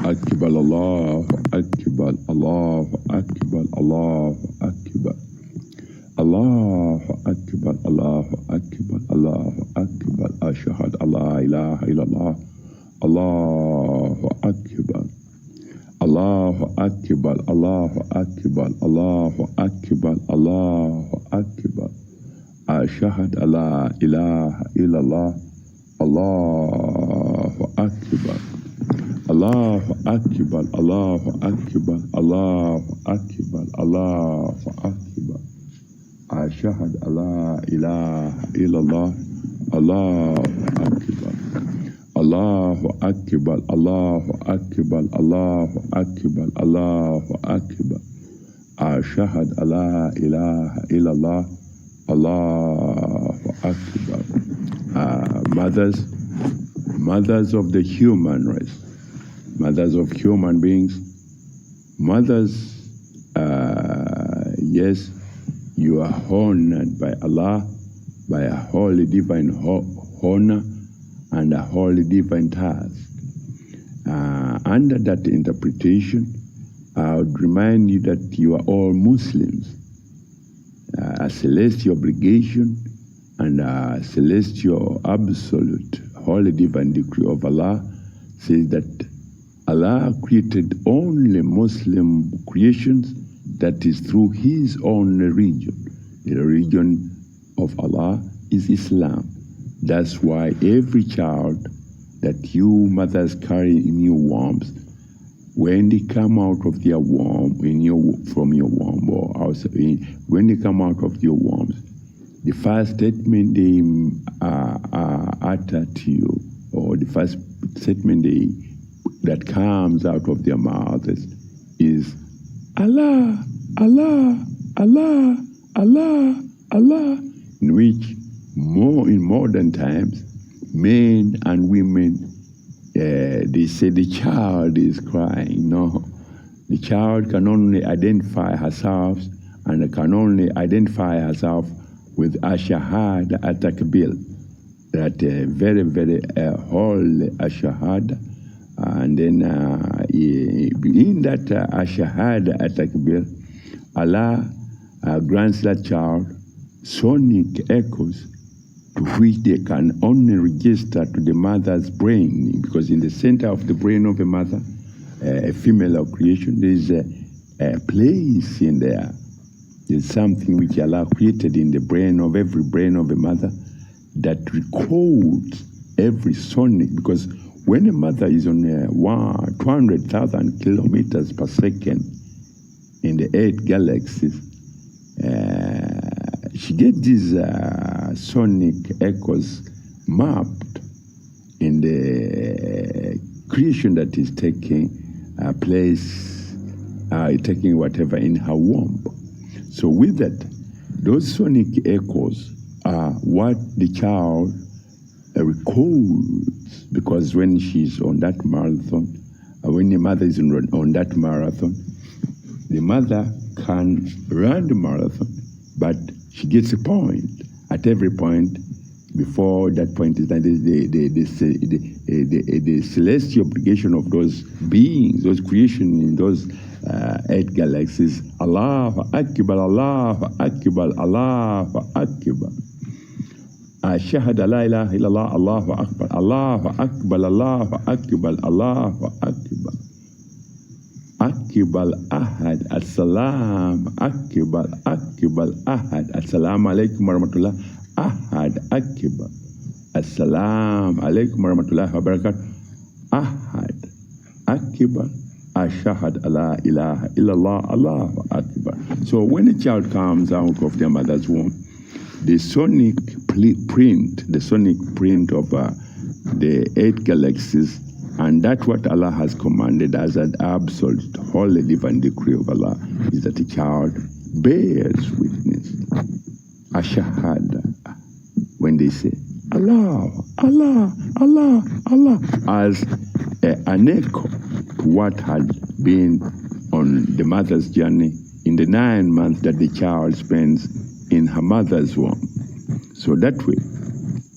Akbar, Allahu Akbar, Allahu Akbar, Allahu Akbar. Allahu Akbar, Allahu Akbar, Allahu Akbar. Ashhadu an la ilaha illallah. Allahu Akbar. Allahu Akbar, Allahu Akbar, Allahu Akbar, Allahu Akbar. Ashhadu an la ilaha illallah. Allahu Akbar. Allahu Akbar, Allahu Akbar, Allahu Akbar, Allahu Akbar. Ashhadu an la ilaha illallah. Allahu Akbar. Allahu Akbar, Allahu Akbar, Allahu Akbar, Allahu Akbar. Ashhadu an la ilaha illallah. Allahu Akbar. Mothers of the human race, mothers of human beings, mothers, yes, you are honored by Allah, by a holy divine honor and a holy divine task. Under that interpretation, I would remind you that you are all Muslims. A celestial obligation and a celestial absolute holy divine decree of Allah says that Allah created only Muslim creations, that is through His own religion. The religion of Allah is Islam. That's why every child that you mothers carry in your wombs, when they come out of their womb, from your womb or outside, when they come out of your wombs, the first statement they utter to you, or the first statement that comes out of their mouths is Allah, Allah, Allah, Allah, Allah, in which in modern times, men and women, they say the child is crying. No, the child can only identify herself and can only identify herself with Ashahad Atakbil, that very, very holy Ashahad. And then in that Ashahad Atakbil, Allah grants that child sonic echoes to which they can only register to the mother's brain, because in the center of the brain of a mother, a female of creation, there is a place in there. There's something which Allah created in the brain of every brain of a mother that records every sonic, because when a mother is on 200,000 kilometers per second in the 8 galaxies, she gets these sonic echoes mapped in the creation that is taking place, taking whatever in her womb. So with that, those sonic echoes are what the child records, because when she's on that marathon, when the mother is on that marathon, the mother can run the marathon, but she gets a point. At every point, before that point is done, the celestial obligation of those beings, those creation in those 8 galaxies, Allahu Akbar, Allahu Akbar, Allahu Akbar. Ashhadu an la ilaha illallah, Allahu Akbar, Allahu Akbar, Allahu Akbar, Allahu Akbar. Akbar Ahad, As-salam, Akbar, Akbar Ahad, Assalamu alaikum warahmatullah, Ahad, Akbar, Assalamu alaikum warahmatullahi wabarakatuh, Ahad, Akbar, Ashhadu an la ilaha illallah, Allahu Akbar. So when a child comes out of their mother's womb, the sonic print of the 8 galaxies, and that's what Allah has commanded as an absolute holy divine decree of Allah, is that the child bears witness, Ashahada, when they say Allah, Allah, Allah, Allah, as an echo to what had been on the mother's journey in the 9 months that the child spends in her mother's womb. So that way,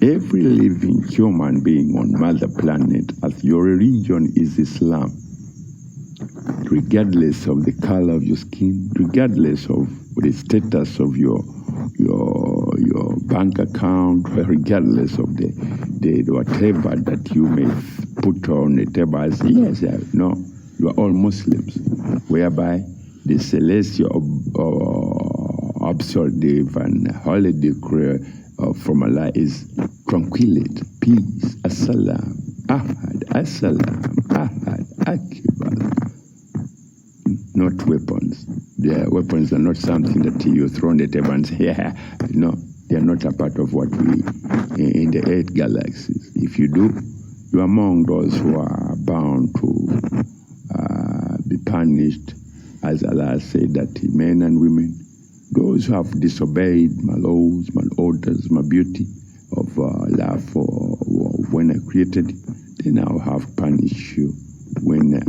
every living human being on Mother Planet, as your religion is Islam, regardless of the color of your skin, regardless of the status of your bank account, regardless of the whatever that you may put on the table as, yes, no, you are all Muslims, whereby the celestial absolute and holy decree from Allah is tranquility, peace, assalam, ahad, assalam, ahad, akbar. Not weapons. Their weapons are not something that you throw on the table and say, yeah, no, they are not a part of what we in the 8 galaxies. If you do, you are among those who are bound to be punished, as Allah said that men and women, those who have disobeyed my laws, my orders, my beauty of love for when I created you, then I'll have punished you when the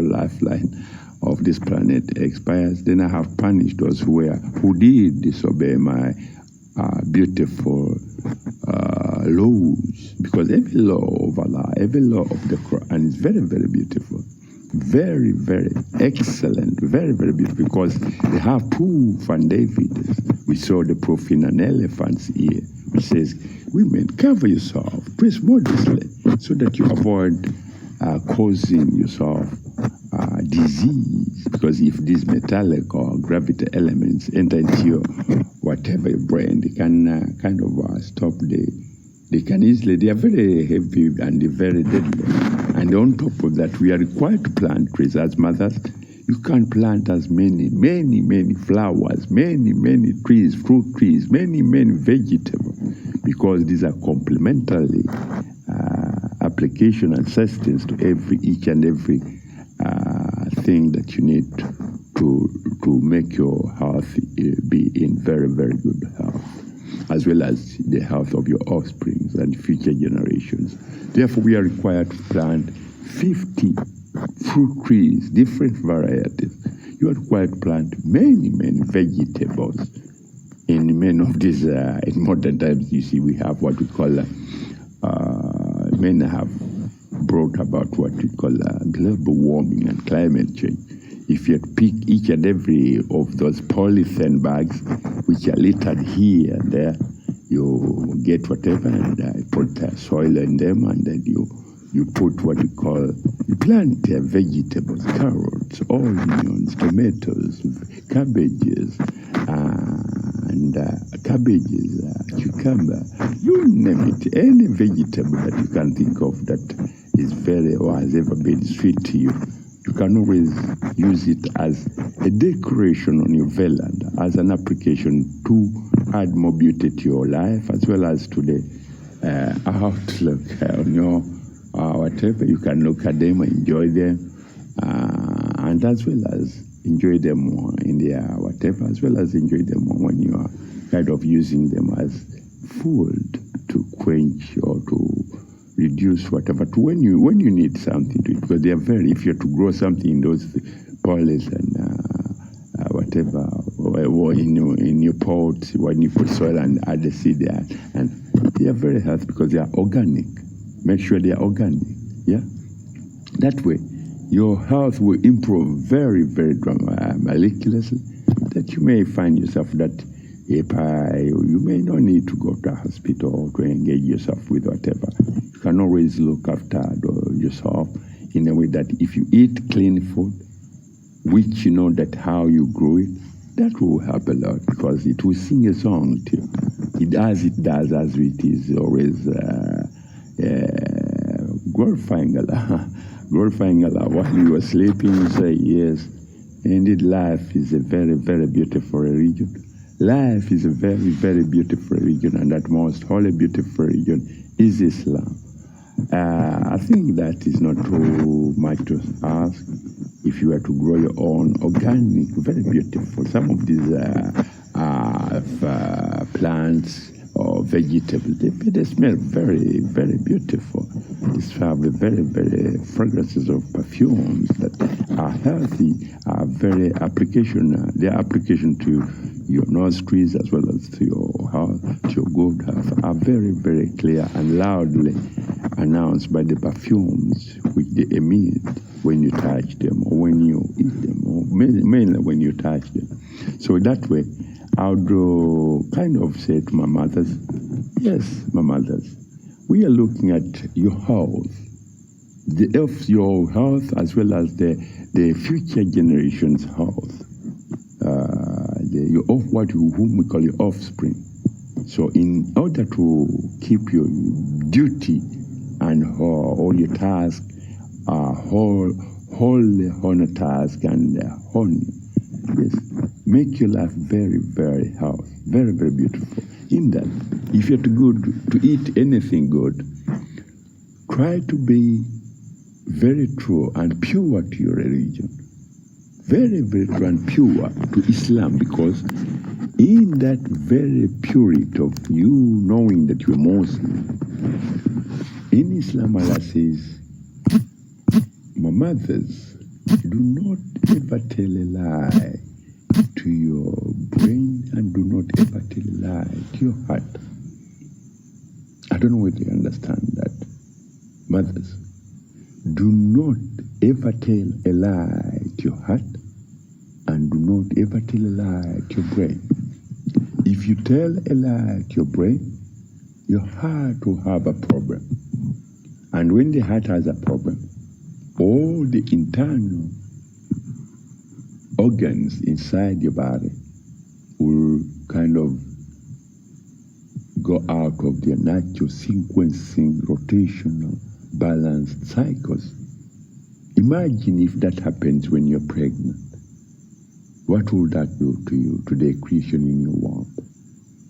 lifeline of this planet expires, then I have punished those who did disobey my beautiful laws, because every law of Allah, every law of the Quran is very, very beautiful, very, very excellent, very, very beautiful, because they have proof and evidence. We saw the proof in an elephant's ear, which says, women, cover yourself, dress modestly, so that you avoid causing yourself disease, because if these metallic or gravity elements enter into your whatever your brain, they can kind of stop they can easily, they are very heavy and they're very deadly. And on top of that, we are required to plant trees as mothers. You can't plant as many flowers, many trees, fruit trees, many vegetables, because these are complementary application and sustenance to each and every thing that you need to make your health be in very, very good health, as well as the health of your offspring and future generations. Therefore, we are required to plant 50 fruit trees, different varieties. You are required to plant many vegetables. In many of these, in modern times, you see, we have what we call, men have brought about what we call global warming and climate change. If you pick each and every of those polythene bags, which are littered here and there, you get whatever and put soil in them, and then you put what you call, you plant vegetables, carrots, onions, tomatoes, cabbages, cucumber, you name it, any vegetable that you can think of that is very or has ever been sweet to you. You can always use it as a decoration on your veranda, as an application to add more beauty to your life, as well as to the outlook on your whatever. You can look at them, enjoy them, and as well as enjoy them more in their whatever, as well as enjoy them more when you are kind of using them as food to quench or to reduce whatever, to when you need something to eat, because they are very, if you have to grow something in those polys and whatever, or in your pots, when you put soil and add the seed there, and they are very healthy because they are organic. Make sure they are organic, yeah? That way, your health will improve very, very miraculously, that you may find yourself that you may not need to go to a hospital to engage yourself with whatever. You can always look after yourself in a way that if you eat clean food, which you know that how you grow it, that will help a lot, because it will sing a song to you. It does as it is always glorifying Allah. Glorifying Allah while you are sleeping, you say, yes, indeed life is a very, very beautiful religion. Life is a very, very beautiful religion, and that most holy, beautiful religion is Islam. I think that is not too much to ask. If you were to grow your own organic, very beautiful, some of these plants or vegetables, they smell very, very beautiful. These have very, very fragrances of perfumes that are healthy, are very application, their application to your nostrils as well as to your health. your good health are very, very clear and loudly announced by the perfumes which they emit when you touch them or when you eat them, or mainly when you touch them. So that way, I would kind of say to my mothers, yes, my mothers, we are looking at your health, your health as well as the future generation's health, whom we call your offspring. So in order to keep your duty and all your task, wholly honor task and honor, yes, make your life very, very healthy, very, very beautiful. In that, if you're to eat anything good, try to be very true and pure to your religion. Very, very true and pure to Islam, because in that very purity of you knowing that you're Muslim, in Islam Allah says, my mothers, do not ever tell a lie to your brain and do not ever tell a lie to your heart. I don't know whether you understand that. Mothers, do not ever tell a lie to your heart and do not ever tell a lie to your brain. If you tell a lie to your brain, your heart will have a problem. And when the heart has a problem, all the internal organs inside your body will kind of go out of their natural sequencing, rotational, balanced cycles. Imagine if that happens when you're pregnant. What will that do to you, to the creation in your womb?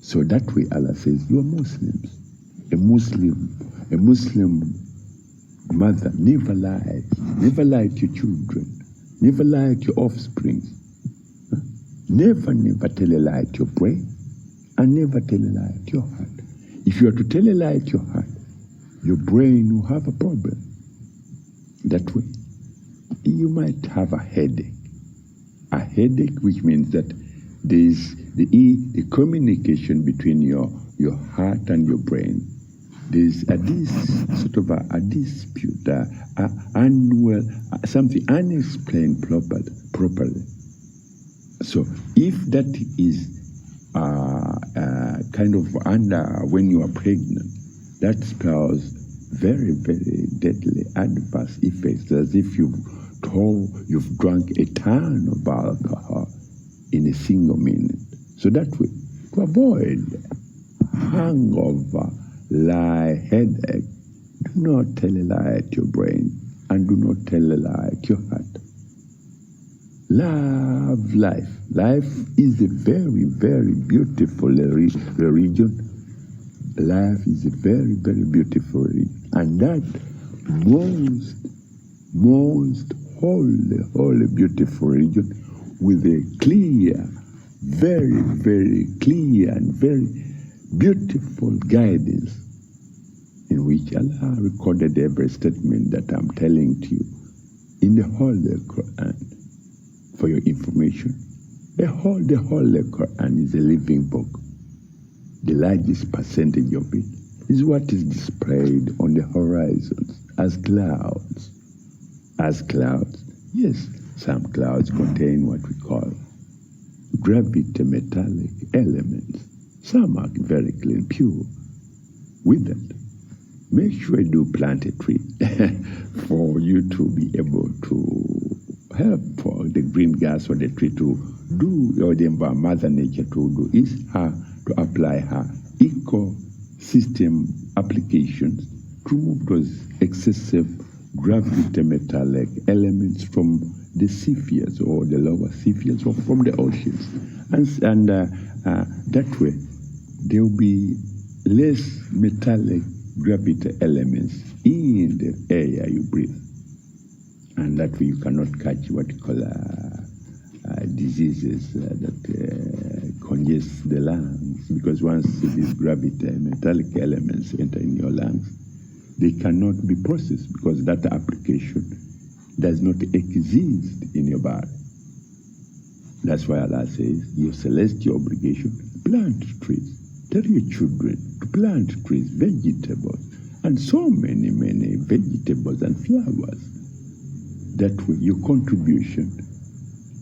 So that way Allah says, you are Muslims. A Muslim mother never lies. Never lie to your children. Never lie to your offspring. Never tell a lie to your brain. And never tell a lie to your heart. If you are to tell a lie to your heart, your brain will have a problem. That way, you might have a headache. A headache, which means that there is the communication between your heart and your brain. There's a dispute, something unexplained properly. So if that is kind of when you are pregnant, that spells very, very deadly adverse effects, as if you've drunk a ton of alcohol in a single minute. So that way, to avoid hangover, lie, headache, do not tell a lie to your brain and do not tell a lie to your heart. Love life. Life is a very, very beautiful religion. Life is a very, very beautiful religion. And that most holy, beautiful religion with a clear, very, very clear and very beautiful guidance in which Allah recorded every statement that I'm telling to you in the Holy Quran. For your information, the Holy Quran is a living book. The largest percentage of it is what is displayed on the horizons as clouds. As clouds, yes, some clouds contain what we call gravity-metallic elements. Some are very clean, pure. With that, make sure you do plant a tree for you to be able to help for the green gas or the tree to do, or the Mother Nature to do, is to apply her ecosystem applications to remove those excessive gravity-metallic elements from the seafields or the lower seafields or from the oceans. And that way, there will be less metallic gravity elements in the air you breathe. And that way you cannot catch what you call diseases that congest the lungs. Because once these gravity metallic elements enter in your lungs, they cannot be processed because that application does not exist in your body. That's why Allah says, your celestial obligation, plant trees. Tell your children to plant trees, vegetables, and so many, many vegetables and flowers. That way, your contribution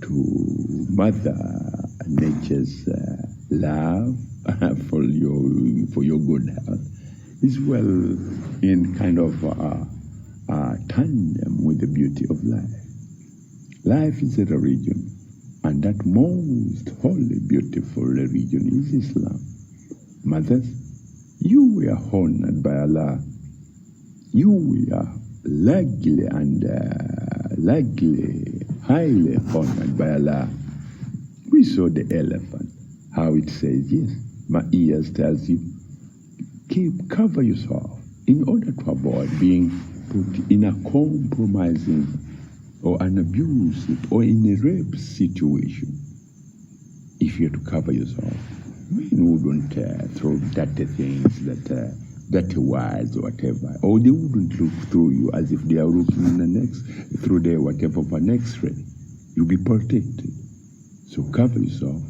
to Mother Nature's love for your good health is well in kind of tandem with the beauty of life. Life is a religion, and that most holy, beautiful religion is Islam. Mothers, you were honored by Allah. You were largely and highly honored by Allah. We saw the elephant, how it says, yes, my ears tells you, cover yourself in order to avoid being put in a compromising or an abusive or in a rape situation. If you're to cover yourself, men wouldn't throw dirty things, dirty words or whatever, or they wouldn't look through you as if they are looking through the whatever of an X-ray. You'll be protected. So cover yourself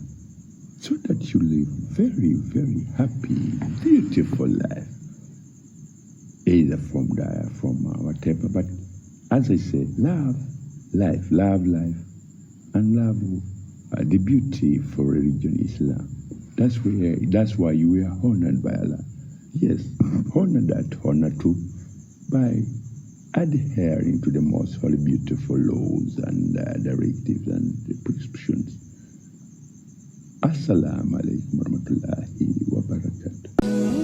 so that you live very, very happy, beautiful life. Either from whatever, but as I say, love life, and love the beauty for religion Islam. That's why you were honored by Allah. Yes, honor that honor too by adhering to the most holy, beautiful laws and directives and prescriptions. Assalamu alaikum warahmatullahi wabarakatuh.